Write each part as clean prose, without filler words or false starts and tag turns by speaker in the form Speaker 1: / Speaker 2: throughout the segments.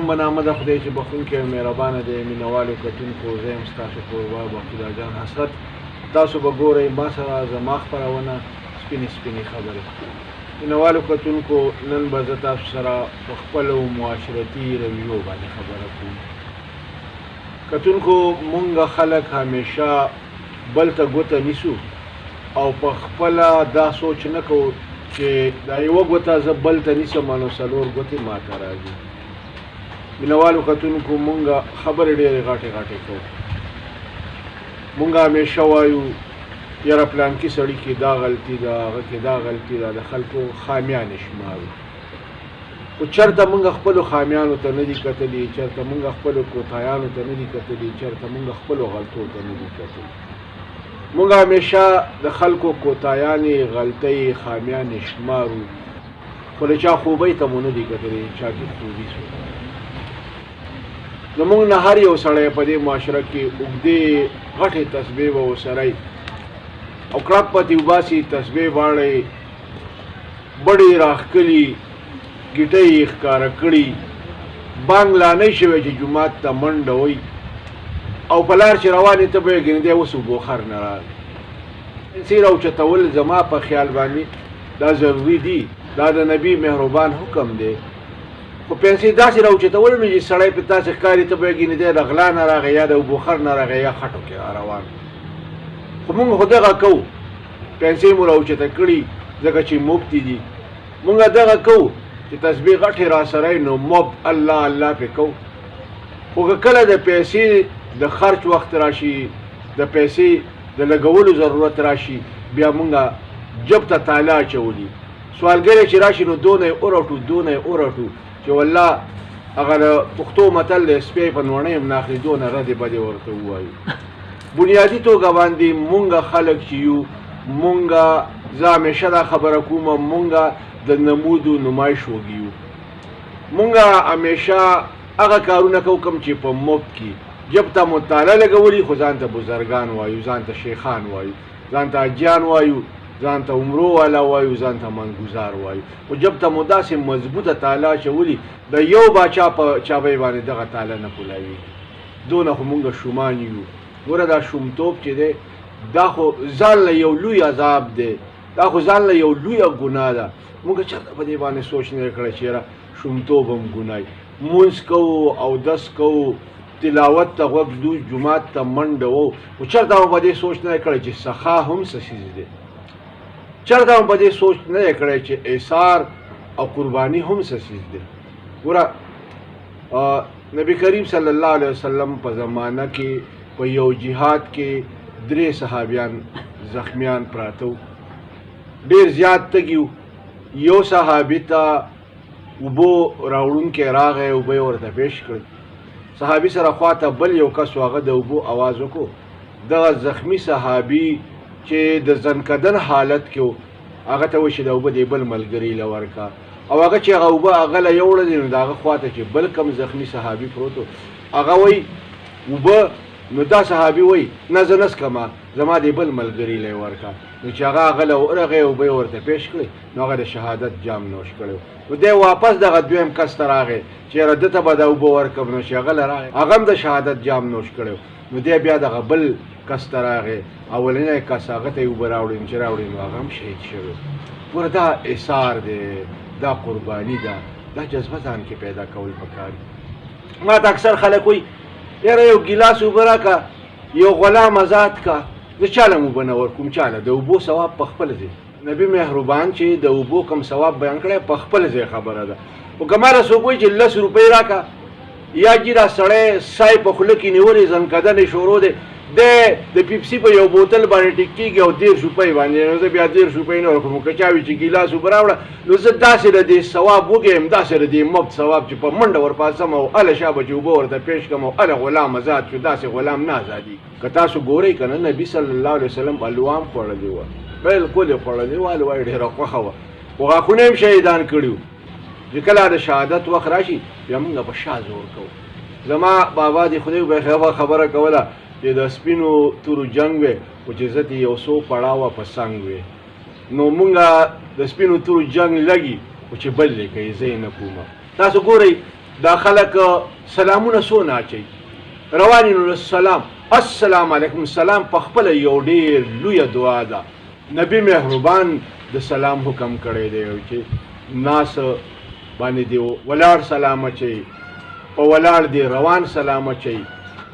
Speaker 1: په نامه د خدای چې بخښونکی او مهربانه دی. مینهوالو کتونکو زه یم ستاسو کوربه بختیار جان حسرت. تاسو به ګورئ ما سره زما خپرونه سپینې سپینې خبرې. مینهوالو کتونکو نن به زه تاسو سره په خپلو معاشرتي رویو باندې خبره کوم. کتونکو مونږ خلک همیشه بل ته ګوته نیسو او په خپله دا سوچ نه کوو چې دا یوه ګوته زه بل ته نیسم نو څلور ګوتې ما ته راځي. مینهوالو کتونکو مونږ خبرې ډېرې غټې غټې کوو. مونږ همیشه وایو یاره پلانکي سړي کې دا غلطي ده هغه کې دا غلطي ده، د خلکو خامیانې شمارو. خو چېرته مونږ خپلو خامیانو ته نه دي کتلي، چېرته مونږ خپلو کوتاهیانو ته نه دي کتلي، چېرته مونږ خپلو غلطو ته نه دي کتلي. مونږ همیشه د خلکو کوتاهیانې غلطۍ خامیانې شمارو، خو د چا خوبۍ ته مو نه دي کتلي چا کې خوبي سو. زمونږ نه هر یو سړی په دې معاشره کې اوږدې غټې تسبیح به ورسره او کړپ پتې وباسي، تسبیح واړی بډې راښکلي، ګیټۍ یې ښکاره کړي، بانګ لا نه شوی چې جومات ته منډه وایي او په لار چې روان یې ته به یې ګڼې دی اوس اوبو خر نه راغی. پنسې راوچتول زما په خیال باندې دا ضروري دي، دا د نبي مهربان حکم دی. خو پیسې داسې راوچتول نو چې سړی پې تاسې ښکاري ته به یې ګڼې دی د غلا نه راغی یا د اوبو خر نه راغی یا خټو کې را روان. خو مونږ خو دغه کوو، پیسې مو راوچته کړي ځکه چې مفت دي. مونږ دغه کوو چې تسبیح غټې را سره نو مفت الله الله پې کوو. خو که کله د پیسې د خرچ وخت راشي، د پیسې د لګولو ضرورت راشي، بیا مونږ جب ته تاله اچولي. سوالګری چې راشي نو دونه یې ورټو دونه یې ورټو چې والله هغه د پښتو متل دی سپی په نوڼۍ هم نه اخلي، دونه ردې بدې ورته ووایو. بنیادي توګه باندې مونږ خلک چې یو، مونږ زه همیشه دا خبره کوم مونږ د نمود و نمایش وږي یو. مونږ همیشه هغه کارونه کوو کوم چې په مفت کې جب ته مو تاله لګولي، خو ځان ته بزرګان وایو، ځان ته شیخان وایو، ځان ته حاجیان وایو، ځان ته عمرو والا وایو، ځان ته منګزار وایو. خو جب ته مو داسې مضبوطه تاله اچولي د یو باچا په چابۍ باندې دغه تاله نه کولاوي. دونه خو مونږ شومان یو. ګوره دا شومتوب چې دی دا خو ځان له یو لوی عذاب دی، دا خو ځان له یو لویه ګناه ده. مونږ چېرته په دې باندې سوچ نه کړی چې یاره شومتوب هم ګناه وي. مونځ کوو، اودس کوو، تلاوت ته غوږ ږدو، جومات ته منډه وو، خو چېرته مو په دې سوچ نه کړی چې سخا هم څه څیز دی. چېرته مو په دې سوچ نه کړی چې ایثار او قرباني هم څه څیز دی. ګوره نبی کریم صلی الله علیه وسلم په زمانه کې په یو جهاد کې 3 صحابیان زخمیان پراته وو، ډېر زیات تږي وو. یو صحابي ته اوبو راوړونکی راغی، اوبه یې ورته پیش کړې. صحابي سره خواته بل یو کس و، هغه د اوبو اواز وکړو. دغه زخمی صحابي چې د زنکدن حالت کې و هغه ته وایي چې د اوبه دې بل ملګري له ورکړه، او هغه چې هغه اوبه هغه له یوړلې نو د هغه خواته چې بل کم زخمی صحابي پروت و هغه وایي اوبه، نو دا صحابي وایي نه زه نه څښمه، زما دې بل ملګري له یې ورکړه. نو چې هغه له ورغی اوبه یې ورته پیش کړې نو هغه د شهادت جام نوش کړی و. نو دی واپس دغه دویم کس ته راغی چې یاره ده ته به دا اوبه ورکړم، نو چې هغه له راغی هغه هم د شهادت جام نوش کړی و. نو دی بیا دغه بل کس ته راغی، اولنی کس هغه ته یې اوبه راوړې، چې راوړې نو هغه هم شهید شوی. ګوره دا ایثار دی، دا قرباني ده، دا جذبه ځان کې پیدا کول پکار دي. ما ته اکثر خلک وایي یاره یو ګیلاس اوبه راکړه، یو غلام آزاد کا. زه چاله هم اوبه نه ورکوم، چاله د اوبو ثواب په خپل ځای. نبي مهربان چې د اوبو کم ثواب بیان کړی په خپل ځای خبره ده. خو که ما څوک وایي چې 10 روپۍ راکړه یا جي دا سړی سای په خوله کې نیولې زنکدنې شروع دی، د پیپسي په یو بوتل باندې ټیک کېږي او 13 روپۍ باندې، نو زه بیا 13 روپۍ نه ورکوم. که چا وي چې ګیلاس اوبه راوړه نو زه داسې د دې ثواب وګیم، داسې د دې مفت ثواب چې په منډه ورپاڅم او هله شا به چې اوبه ورته پیش کړم او هله غلام آزاد شو، داسې غلام نه ازادي. که تاسو ګورئ که نه نبي صلی الله علیه وسلم الوام خوړلی وه، بلکل یې خوړلی وه، الوا یې ډېره خوښه وه، خو غاښونه یې هم شهیدان کړي وو. چې کله د شهادت وخت راشي بیا موږ په شا زور کوو. زما بابا دې خدای وبخښي خبره کوله چې د سپینو تورو جنګ وی خو چې زه یې 100 پړاوه په څنګ وی، نو مونږ د سپینو تورو جنګ لګي خو چې بل دی کوي زه یې نه کوم. تاسو ګورئ دا خلک سلامونه څونه اچوي رواني نو السلام السلام علیکم سلام په خپله یو ډېر لویه دعا ده نبی مهربان د سلام حکم کړی دی چې ناس باندې دی ولاړ سلام اچوي په ولاړ دی روان سلام اچوي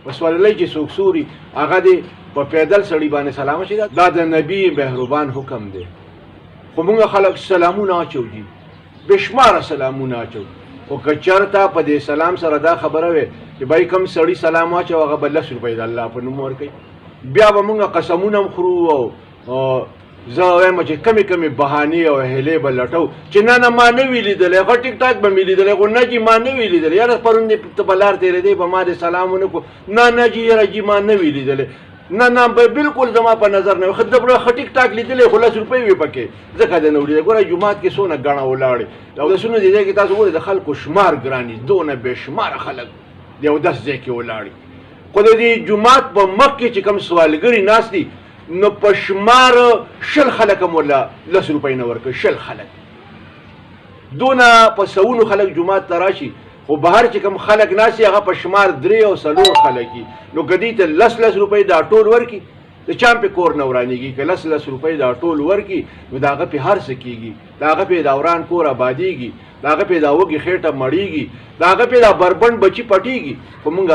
Speaker 1: په سورلۍ کې څوک سوري هغه دی په پیدل سړي باندې سلام اچوي دا د نبی مهربان حکم دی خو موږ خلک سلامونه اچو دي بېشماره سلامونه اچو خو که چېرته په دې سلام سره دا خبره وې چې بای کوم سړي سلام واچو هغه به 10 روپۍ د الله په نوم ورکوي بیا به موږ قسمونه هم خورو او زه وایم چې کمې بهانې او هیلې به لټو چې نه ما نه وي لیدلی هغه ټیک ټاک به مې لیدلی خو نه جي ما نه وي لیدلی یاره پرون دې ته به لار تېرېدی به ما دې سلام ونه کړو نه جي یاره جي ما نه وي لیدلی نه بالکل زما په نظر نه وي ښه دبره ښه ټیک ټاک لیدلی خو 10 روپۍ وي پکې ځکه دې نه ولیدلی ګوره جومات کې څونه ګڼه ولاړې اودسونه دې ځای کې تاسو ګورئ د خلکو شمار ګران دي دونه بېشماره خلک د اودس ځای کې ولاړې خو د دې جومات په مخ کې چې کوم سوالګري ناست دي نو په شمار 10 خلک هم ورله 10 روپۍ نه ورکوي 10 خلک دونه په سوونو خلک جومات ته راشي خو بهر چې کوم خلک ناست هغه په شمار 3 او 4 خلک دي نو که دوی ته 10 روپۍ دا ټول ورکړي د چا هم پې کور نه ورانېږي که 10 روپۍ دا ټول ورکړي نو د هغه پې هر څه کېږي د هغه پې دا وران کور آبادېږي د هغه پې دا وږې خېټه مړېږي د هغه پې دا بربنډ بچي پټېږي خو مونږ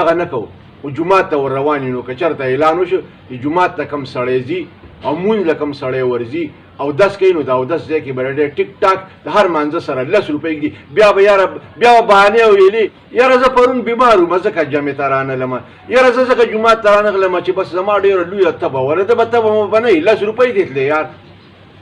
Speaker 1: دغه نه کوو خو جومات ته ور روان یو نو که چېرته اعلان وشو چې جومات ته کوم سړی ځي او مونځ له کوم سړی ورځي اودس کوي نو د اودس ځای کې به ډېر ټیک ټاک د هر مانځه سره 10 روپۍ ږدي بیا به یاره بیا به بهانې ویلې یاره زه پرون بیمار وم ځکه جمعې ته رانغلم یاره زه ځکه جومات ته رانغلم چې بس زما ډېره لویه تبه وه ده به تبه مو به نه وي 10 روپۍ دې تلې یار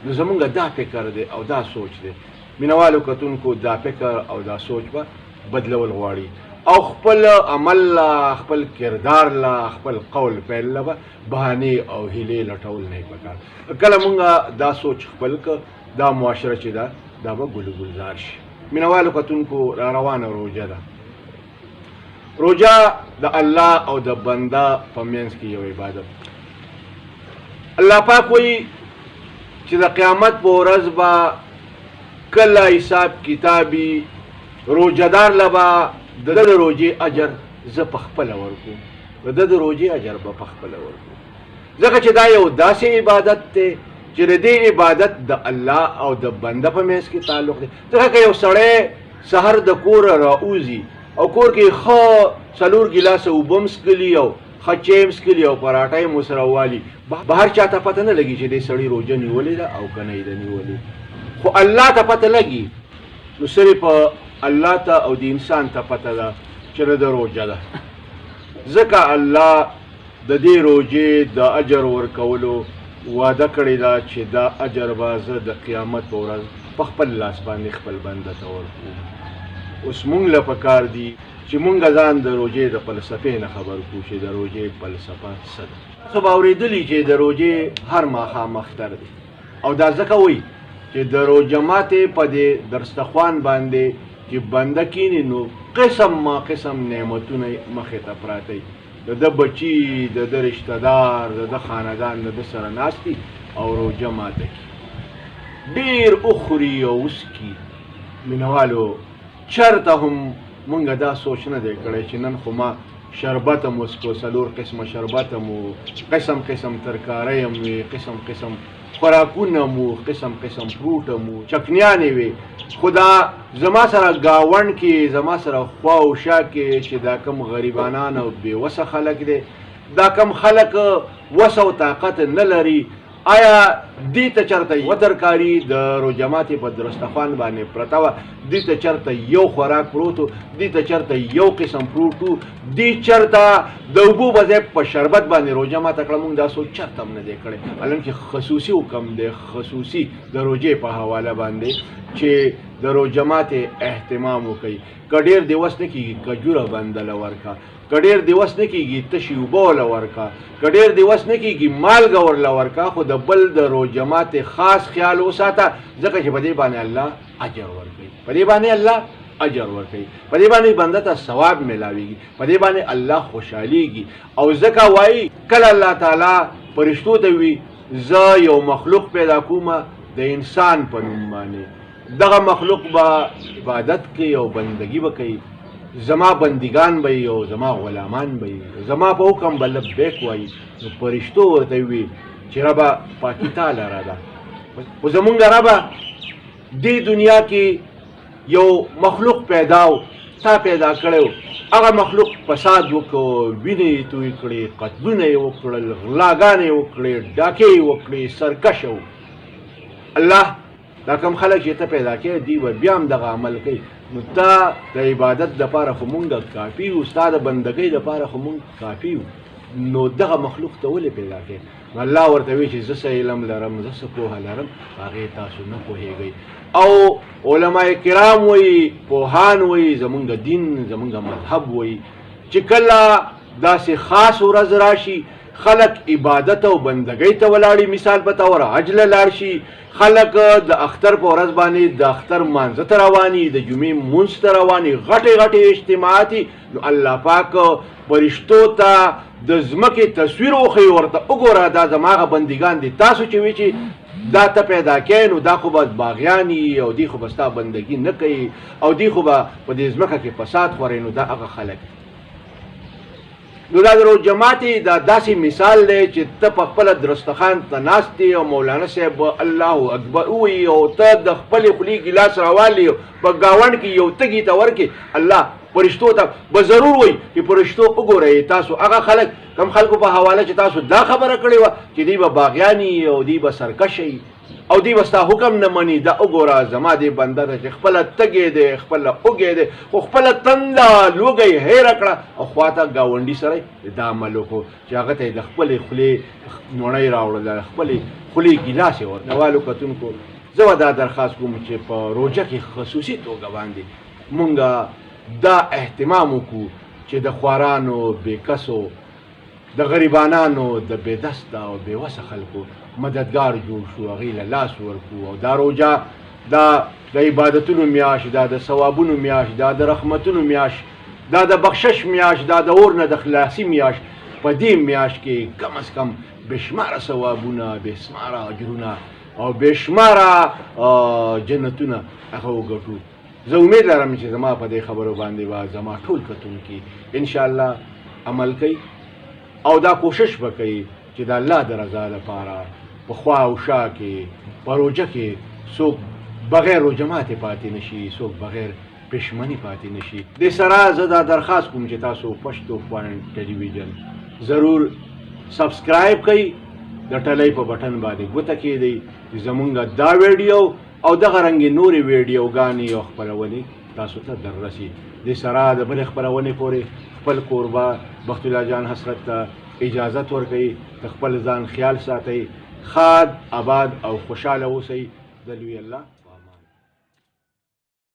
Speaker 1: نو زمونږ دا فکر دی او دا سوچ دی مینوالو کتونکو دا فکر او دا سوچ به بدلول غواړي او خپل عمل لا خپل کردار لا خپل قول فعل لا بهانې او هیلې لټول نه پکار کله مونږ دا سوچ خپل ک دا معاشره چې دا به ګلزار شي مینوالو کتونکو را روانه روزه ده روزه د الله او د بنده په منځ کې یو عبادت الله پاک وایي چې د قیامت په ورځ به کله حساب کتابي روزهدار لبا د روزې اجر زه په خپله ورکوم د روزې اجر به په خپله ورکوم ځکه چې دا یو داسې عبادت دی چې د دې عبادت د الله او د بنده په منځ کې تعلق دی ځکه که یو سړی سحر د کوره راوځي او کور کې ښه 4 ګیلاسه اوبه هم څښلي او ښه چای هم څښلي او پراټه یې مو سره والي بهر چا ته پته نه لګي چې دې سړي روژه نیولې ده او که نه یې ده نیولې خو الله ته پته لګي نو صرف الله ته او د انسان ته پته ده چې د روژه ده ځکه الله د دې روژې د اجر ورکولو وعده کړې ده چې دا اجر به زه د قیامت په ورځ په خپل لاس باندې خپل بنده ته ورکوم اوس مونږ له پکار دي چې مونږ ځان د روژې د فلسفې نه خبر کړو چې د روژې فلسفه څه ده تاسو به اورېدلي چې د روژې هر ماښام اختر دی او دا ځکه وایي چې د روژه ماتې په دې درستخوان باندې چې بنده کینی نو قسم ما قسم نعمتونه مخې ته پراته د ده بچي د ده رشته دار د ده خاندان د ده سره ناستي او روژه ماته کي ډېر اخوري او وسکي مینوالو چېرته هم مونږ دا سوچ نه دی کړی چې نن خو ما شربت هم وڅکو 4 قسمه شربت هم و قسم قسم ترکاری هم وي قسم قسم خوراکونه مو قسم قسم فروټ مو چکنیانې وي خو دا زما سره ګاونډ کې زما سره خوا او شا کې چې دا کم غریبانان او بېوسه خلک دی دا کم خلک وس او طاقت نه لري آیا دې ته چېرته یوه ترکاري د روژه ماتې په درستخوان باندې پرته وه دې ته چېرته یو خوراک پروت و دې ته چېرته یو قسم فروټ و دې چېرته د اوبو به ځای په شربت باندې روژه ماته کړه مونږ دا سوچ چېرته هم نه دی کړی حالانکې خصوصي حکم دی خصوصي د روژې په حواله باندې چې د روژه ماتې اهتمام وکړي که ډېر دیوس نه کېږي کجوره بنده له ورکړه که ډېر دیوس نه کېږي تشې اوبه ورله ورکړه که ډېر دیوس نه کېږي مالګه ورله ورکړه خو د بل د روژه ماتې خاص خیال وساته ځکه چې په دې باندې الله اجر ورکوي په دې باندې الله اجر ورکوي په دې باندې بنده ته ثواب میلاویږي په دې باندې الله خوشحالیږي او ځکه وایي کله الله تعالی فرشتو ته وي زه یو مخلوق پیدا کوم د انسان په نوم باندې دغه مخلوق به عبادت کوي او بندگی به کوي، زما بندگان به او زما غلامان به زما په حکم به لبیک وایي. نو فرشتو ورته وي چې ربه پاکي تا لره ده. خو زمونږ ربه دې دنیا کې یو مخلوق پیدا و، تا پیدا کړی و، هغه مخلوق فساد وکړو، وینې یې توی کړې، قتلونه یې وکړل، غلاګانې یې وکړې، ډاکې یې وکړې، سرکشه و. الله دا کوم خلک چې ته پیدا کړې دي به بیا هم دغه عمل کوي. نو تا د عبادت دپاره خو مونږ کافي وو، ستا د بندګۍ دپاره خو مونږ کافي وو، نو دغه مخلوق ته ولې پیدا کړې؟ نو الله ورته وایي چې زه څه علم لرم، زه څه پوهه لرم، هغې تاسو نه پوهېږئ. او علما کرام وایي، پوهان وایي، زمونږ دین زمونږ مذهب وایي چې کله داسې خاص ورځ راشي خلق عبادت او بندګۍ ته ولاړي، مثال په طور حج له لاړ شي، خلق د اختر په ورځ باندې د اختر مانځه ته رواني، د جمعې مونځ ته رواني، غټې غټې اجتماعاتي. نو الله پاک فرشتو ته د ځمکې تصویر وښیي، ورته وګوره دا زما هغه بندګان دي، تاسو چې وایي چې دا ته پیدا کړې نو دا خو به باغیان وي او دی خو به ستا بندګي نه کوي او دی خو به په دې ځمکه کې فساد خوري، نو دا هغه خلک. نو دا د روز جماعت دا داسې مثال دی چې ته په خپله درستخان ته ناست یې او مولانا صاحب الله اکبر ووایي او ته د خپلې خولې ګیلاس راوالې په ګاونډ کې یو تږي ته ورکې، الله فرشتو ته به ضرور وایي چې فرشتو وګورئ تاسو هغه خلک کم خلکو په حواله چې تاسو دا خبره کړې وه چې دوی به باغیان وي او دوی به سرکشه وي او دوی به ستا حکم نه مني، دا وګوره زما دې بنده ته چې خپله تږی دی، خپله اوږی دی، خو خپله تنده لوږی هېره کړه او خواته ګاونډي سره دا عمل وکړو چې هغه ته یې د خپلې خولې نوڼۍ راوړله، د خپلې خولې ګیلاس یې ورته. نوالو کتونکو زه به دا درخواست کوم چې په روژه کې خصوصي توګه باندې مونږ دا اهتمام وکړو چې د خوارانو، بېکسو، د غریبانانو، د بېدسته او بېوسه خلکو مددګار جوړ شو، هغوی له لاس ورکړو. او دا روژه دا د عبادتونو میاشت، دا د ثوابونو میاشت، دا د رحمتونو میاشت، دا د بخشش میاشت، دا د اور نه د خلاصي میاشت. په دې میاشت کې کم از کم بېشماره ثوابونه، بېشماره اجرونه او بېشماره جنتونه هغه وګټو. زه امید لرم چې زما په دې خبرو باندې به زما ټول کتونکي انشاءالله عمل کوي او دا کوشش به کوي چې د الله د رضا لپاره په خوا او شا کې په روژه کې څوک بغیر روژه ماتې پاتې نشي، څوک بغیر پښیماني پاتې نشي. دې سره زه دا درخواست کوم چې تاسو پښتو پوینټ ټلویزیون ضرور سبسکرایب کړئ، د ټلۍ په بټن باندې ګوته کېږدئ چې زمونږ دا ویډیو او دغه رنګې نورې ویډیوګانې او خپرونې تاسو ته در رسي. دې سره د بلې خپرونې پورې خپل کوربه بخت الله جان حسرت ته اجازت ورکوي. د خپل ځان خیال ساتئ، ښاد، آباد او خوشحاله اوسئ. د لوی الله